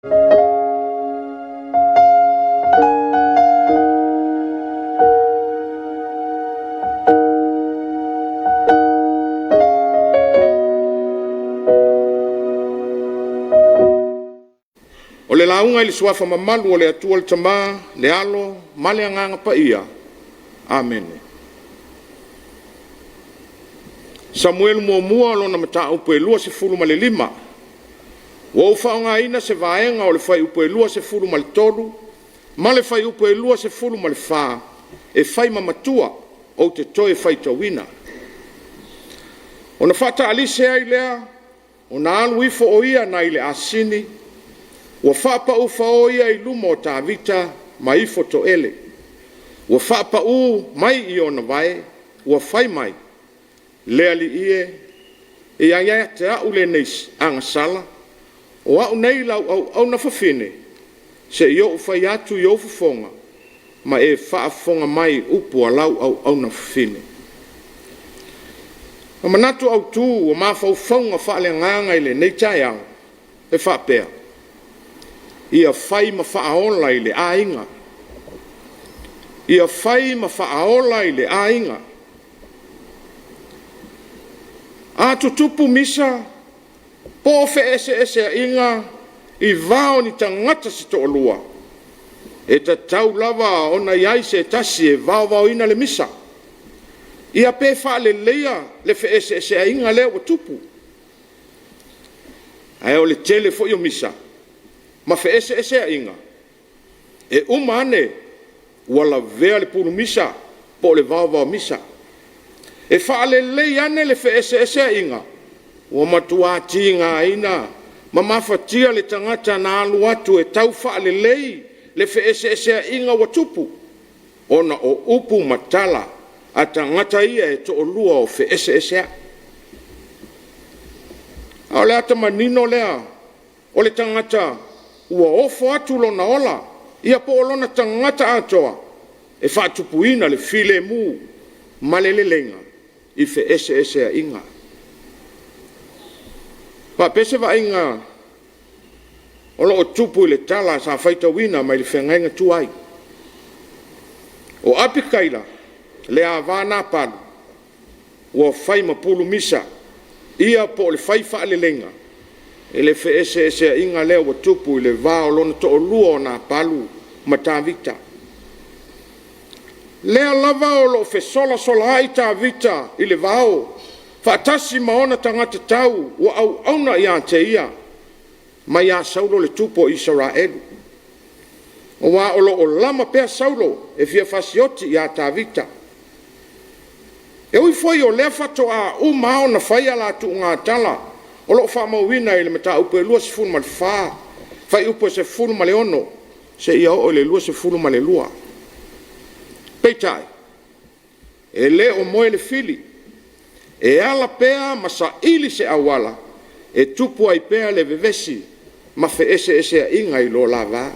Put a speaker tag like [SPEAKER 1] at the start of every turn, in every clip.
[SPEAKER 1] O le launga ili suafa mamalu o le atua le tama, le alo, male anganga pa ia. Amen. Samuel mua lona mata upu e lua se fulu ma le lima. Wa ufaonga ina se vaenga o le fai upu e lua se fulu ma le tolu, ma le fai upu e lua se fulu ma le faa, e fai mamatua o te toe fai tawina. O na fata alise ai lea, o na alu ifo o ia na ile asini, wa fapa ufa o ia i luma o ta vita ma ifo to ele. Wa fapa u mai i ona vai, wa fai mai, lea li ie, e anga te au le neis anga sala, o au nei lau au na fafine, se i o fai atu i o fufonga, ma e faafonga mai upu a lau au na fafine. O manatu au tu o mafau fonga faale nganga i le nei tai au, e faapea. Ia fai ma faaola i le ainga. Ia fai ma faaola i le ainga. A tutupu misa, po fe ese inga, i vao ni tangata si to olua. E ta tau lava ona iai se tasi e vao ina le misa. Ia pe fa le leia le fe ese inga leo o tupu. Ai o le tele fo yo misa. Ma fe ese inga. E umane wala vea le pulu misa, po le vao misa. E whaale lei ane le fe ese inga. Wa matua tinga ina. Ma mawhatia le tangata na alu atu e tau whaale lei le fe ese inga wa tupu. Ona o upu matala a tangata ia e to olua o fe ese. Ao le ata manino lea. O le tangata ua ofo atu lo na ola. Ia po olona tangata atoa. E whaatupuina le file mu. Malele lenga. I fe ese inga. Pa pese wa inga o lo tupu le tala sa faita wina mai le whengainga tuai. O api kaila le avana padu o fai mapulu misa ia po le fai faale lenga. E le fe ese inga leo o tupu le vao lona to o lua o na palu matavita. Lea lava o lo fe sola ai ta vita i le vao. Fatasi maona tangata tau o au auna ia te ia. Ma ia saulo le tupo Israelu. O wa o lo o lama pea saulo e fia fasioti ia ta vita. E ui foi o lea fato a umao na fai ala tu ngā tala. O lo fa mawina i le mata upe lua se funu ma le faa. Fai upe se funu ma le ono. Se ia o le lua se funu ma le lua. Peitai, e le o moe le fili, e ala pea ma sa ili se awala, e tupu ai pea le vevesi, ma fe ese inga i lo lava.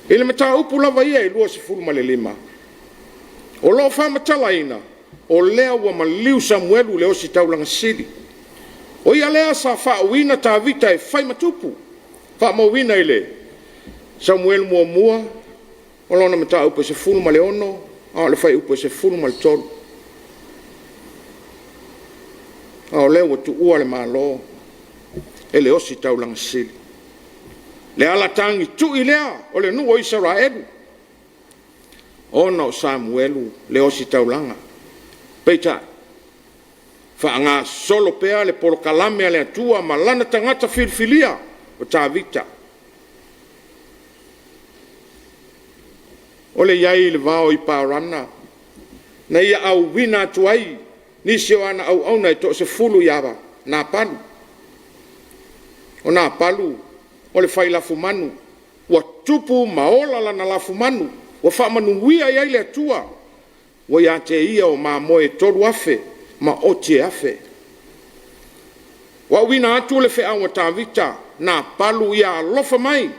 [SPEAKER 1] E le mata upu lava ia i lua se fulu ma le lima. O lo fa matala ina, o lea ua ma liu Samuelu le osi taulanga sili. O ia lea sa fa uina ta vita e fai matupu, fa mawina i le. Samuel mua, o lona mata upe se fulu ma le ono, a le fai upe se fulu ma le tolu. A o leo tu ua le malo, e le osi taulanga sili. Le ala tangi tu i lea, o le nuo Israelu. Ona o Samuelu, le osi taulanga. Peita, fa ngā solo pea le polo kalame ale atua, ma lana tangata filfilia, o tā vita. O le iai le vao i pārana, na ia au wina atu ai, nisi o ana au auna e to se fulu iawa, nā palu. O nā palu, o le whai lafu manu, ua tupu maola lana lafu manu, ua whamanu wia iai le atua, ua ia te ia o mā moe toru afe, ma otie afe. Ua wina atu le whea awa tā vita, nā palu ia alofa mai,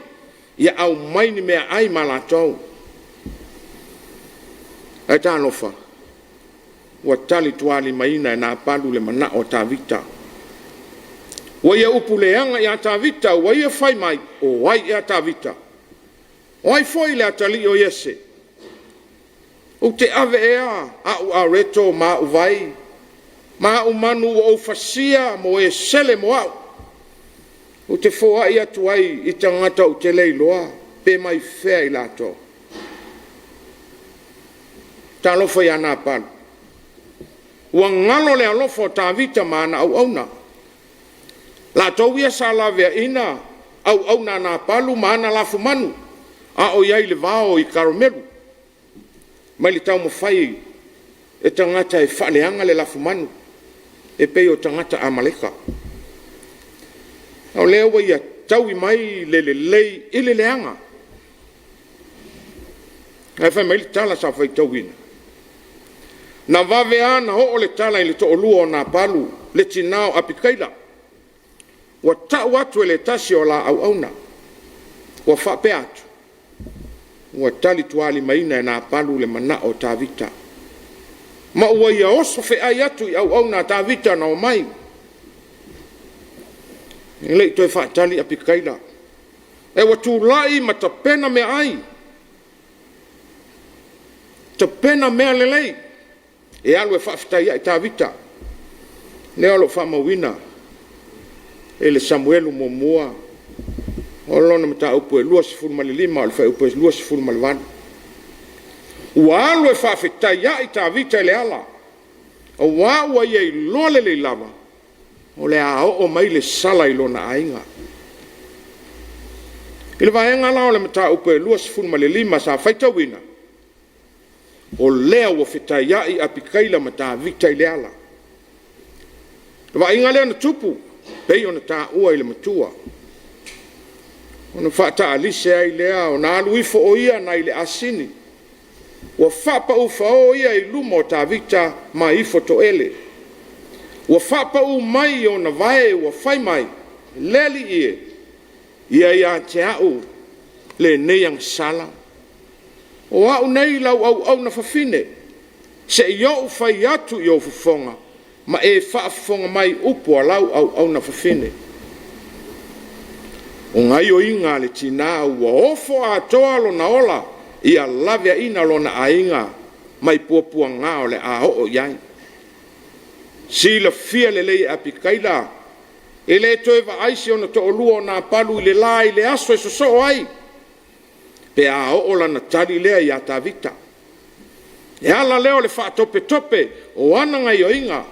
[SPEAKER 1] ia au mai ni mea ai malatou. Ai tā lofa, ua tali tuali maina e nā palu le mana o tā vita. Ua ia upuleanga ia tavita, ua ia fai mai, o wai ia tavita. O ai foi le atali o Iese. O te ave ea, au a reto ma uvai, ma umanu o fasia mo e sele mo au. O te foa ia tuai i tangata o te leiloa, pe mai fea i lato. Talofa ia nā palu. Ua ngalo le alofo tavita mana au auna. La tau ia sa lavea ina au na nā palu mana lafu manu. A o iai le vao i karomelu. Mai le tau mawhai e tangata e whaleanga le lafu manu. E pei o tangata a maleka. Au leo wa ia tau i mai le lei i le leanga. Ai whai mai le tala sa whai tau ina. Na vave ana ho le tala i le to olua o nā palu le tinao apikaila. Wa tau atu e le tasi o la au auna. Wa whape atu. Wa tali tuali maina e nā palu le mana o tavita. Ma ua ia oso fe ai atu i au auna tavita na o mai. Lei toi whaatali apikaila. E wa tūlai ma ta pena me ai. Ta pena mea lelei. E alu e whaafitai ai tavita. Ne alo whamawina. E le Samuelu mo mua. O lona mata upu e lua sifuru mali lima. O le whai upu e lua sifuru mali wanu. Ua alu e whaafitai ai tavita le ala. O waua ia i lole le lava. O le a o mai le sala i lona ainga. I le vaenga lao le mata upu e lua sifuru mali lima sa whaita wina. O lea ua fitai ai apikaila mata vita i le ala. Wa inga lea na tupu, pei o na ta ua i le matua. O na whaata alise ai lea, o na alu ifo o ia na i le asini. Wa whapa ufa o ia i luma o ta vita ma ifo to ele. Wa whapa u mai o na vae wa whai mai, leli ie. Ia ia te au, le neyang sala. O au nei lau au na whawhine. Se iau whai atu iau whafonga. Ma e whaafonga mai upo a lau au na whawhine. O ngai o inga le tina ua ofo a toa lo na ola. Ia lavea ina lo na ainga. Mai puapua ngā o le a o iai. Sila fia le lei apikaila. E le toe wa aisi o na to olua o na palu i le la i le aso e so ai. Pe a o la na tali lea i a ta vita. E ala leo le wha tope tope o ana ngai o inga.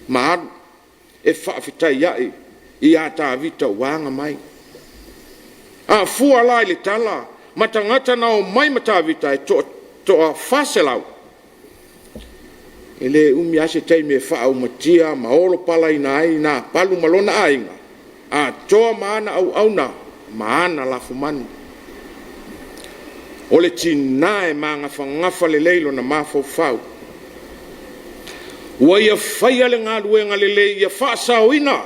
[SPEAKER 1] Ma anu e wha fitai iai i a ta vita wanga mai. A fua la i le tala matangata na o mai mata vita e to a whaselau. E le umi ase tei me wha au matia ma olo pala ina ai na palu malona ainga. A toa maana au na maana lafu manu. O le tina e maa ngafa le leilo na mafau. Ua ia whaia le ngā luenga le le ia whaasao ina.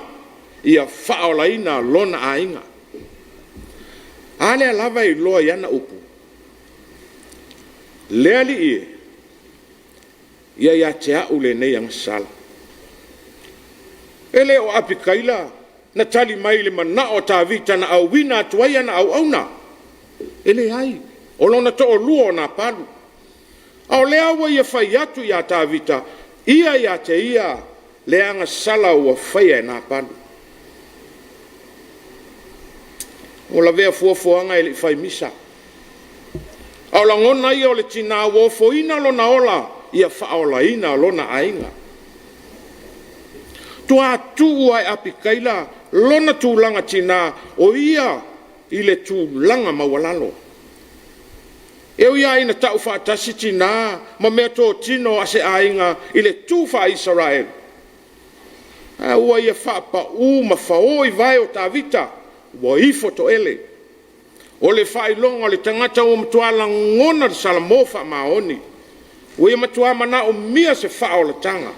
[SPEAKER 1] Ia whaola ina lona a inga. Ale alava i loa iana upu. Lea li ie. Ia ia te au le nei ang sala. Ele o apikaila na tali mai le mana o ta vita na au wina atuaia na au auna. Ele ai. O lona to o lua o nā palu. Ao lea ua ia whai atu i a tā vita. Ia te ia leanga sala ua whaia e nā palu. O la vea fuafuanga e le whai misa. Ao la ngona ia o le tina wofo ina lona ola. Ia whaola ina lona ainga. Tua tu ai apikaila lona tūlanga tina o ia i le tūlanga mawalalo. Eo ia ina tau whaatasi tina, ma mea tō tino ase ainga i le tūwha Israel. Ua ia whaapa ma whaoi vai o tā vita, ua ifo to ele. O le whailonga o le tangata o matuala ngona le salamofa maoni. Ua ia matua mana o mia se wha o le tanga.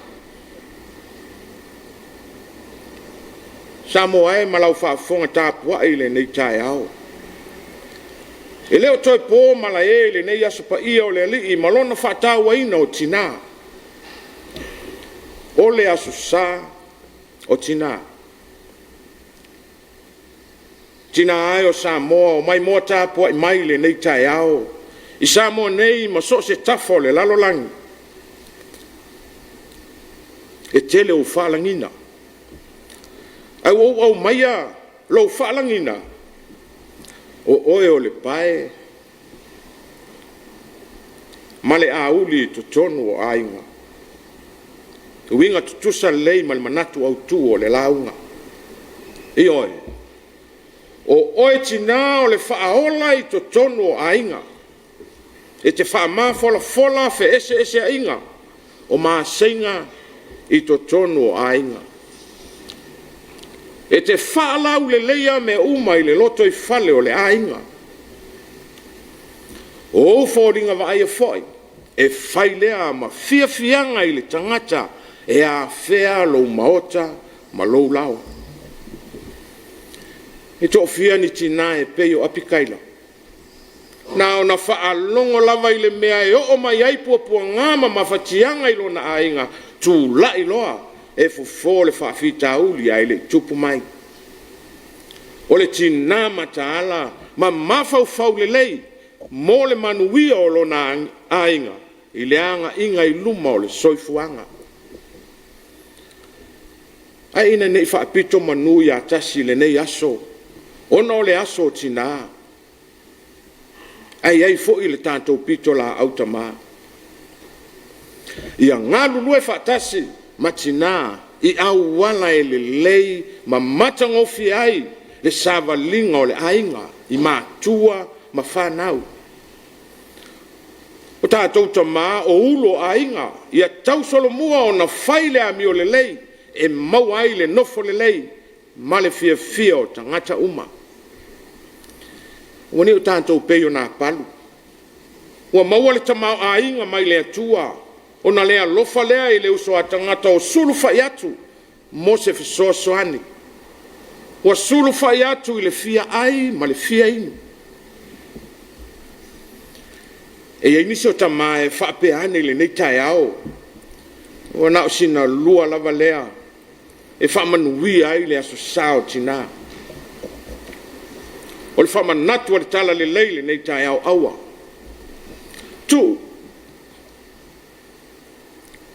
[SPEAKER 1] Samoa e malau whaafonga tāpua i le nei tae au. E leo toi pō mala e le nei aso pa ia o le alii malona whaataua ina o tina. O le aso sa o tina. tina ai o Samoa o mai mo tapu ai mai le nei tai ao i Samoa nei ma so se tafo le lalolangi e tele o whalangina au maia lo whalangina o oe o le pae male a uli to tonu o ainga uinga tutusa lei mal manatu au tu o le launga i oe o oe tina o le whaaola i to tonu o ainga e te whaama fola fe ese ainga o maa senga i to tonu o ainga e te whaalau le leia me uma i le loto i whale o le ainga o fōringa wa aia foi e whailea ma fianga i le tangata e a whea lo maota ma lo lau e to fia ni tina e peio apikaila na ona whaalongo lava i le mea e o mai ai pua ngama ma whatianga i lona ainga tu la i loa e fufo le whaafita uli ai le tupu mai o le tina mataala ma mawhau le lei mo le manuia o lona ainga i le anga inga i luma o le soifuanga ai ina nei whaapito manu i atasi le nei aso ona o le aso tina ai fo i le tātou pito la autama ia ngā lulu e whaatasi ma tina i au wala e le lei ma matangofi ai le savalinga o le ainga i mātua ma whanau o tātou tama o ulo ainga ia tau solo mua o na whaile ami o le lei e mau ai le nofo le lei ma le fia o tangata uma wani o tātou peo nā palu ua maua le tamau ainga mai le atua o na lea lofa lea i le uso a tangata o sulu fai atu mo se fisoa soani ua sulu fai atu i le fia ai ma le fia inu e ia inisi o tama e whaapeane i le nei tai ao ua na o sina lua lava lea e whaamanuia ai le aso sao tina o le whaamanatu le tala le leile nei tai au aua tu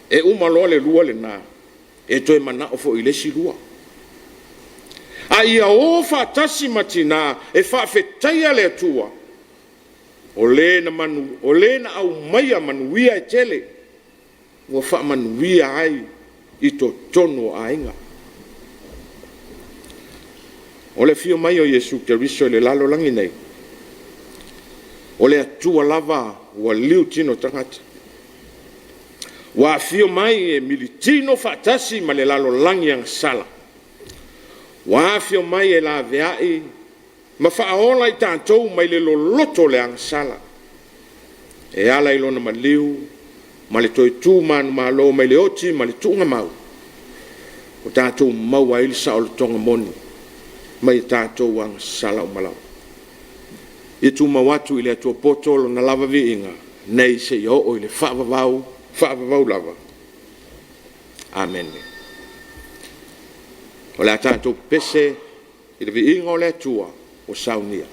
[SPEAKER 1] e umaloa le lua le nā e toe mana o fo i lesi lua a ia o whaatasi matina e whaafetaia le atua o le na au maia manuia e tele ua whaamanuia ai i to tono a inga o le fio mai o Yesu Keriso le lalo langi nei o le atua lava ua liu tino tangata ua fio mai e militino whaatasi ma le lalo langi ang sala ua fio mai e la veai ma whaaola i tātou mai le loloto le ang sala e ala i lona ma liu ma le toi tū manu malo mai le oti ma le tūnga mau o tātou maua ili sa o le tonga moni mai tātou ang sala o malau i tū mawatu i le atua potolo na lava vi inga nei se i o i le whaavavau lava amen o le tātou pese i le vi inga o le atua o saunia